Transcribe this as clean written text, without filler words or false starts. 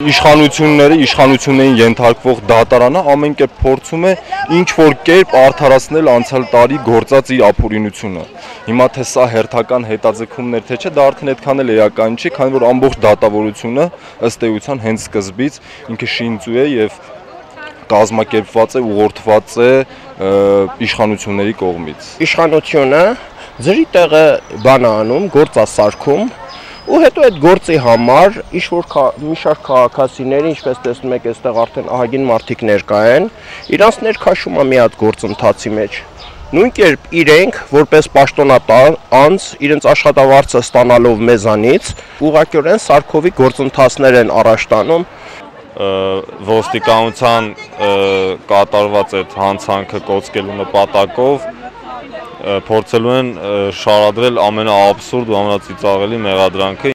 Իշխանություններին ենթարկվող դատարանը ամեն կերպ փորձում է ինչ-որ կերպ արդարացնել անցյալ տարի գործած իր ապօրինությունը։ Հիմա թե սա հերթական հետաձգումներ թե չէ, դա արդեն այդքան էլ էական չի, քանի որ ամբողջ դատավորությունը ըստ էության հենց սկզբից ինքը շինծու է եւ կազմակերպված է, ուղղորդված է իշխանությունների կողմից։ Իշխանությունը ձրի տեղը բան անում, գործ ասարկում ու հետո այդ գործի համար մի շարք քաղաքացիների, ինչպես տեսնում եք, այստեղ արդեն ահագին մարդիկ ներկա են, իրանց ներքաշում է մի հատ գործընթացի մեջ։ Նույն կերպ իրենք, որպես պաշտոնատար անձ, իրենց աշխատավարձը ստանալով մեզանից, ուղղակիորեն սարքովի գործընթացներ են առաջ տանում։ Ոստիկանության կատարված այդ հանցանքը կոծկելու նպատակով փորձելու են շարադրել ամենաաբսուրդ ու ամենածիծաղելի մեղադրանքը,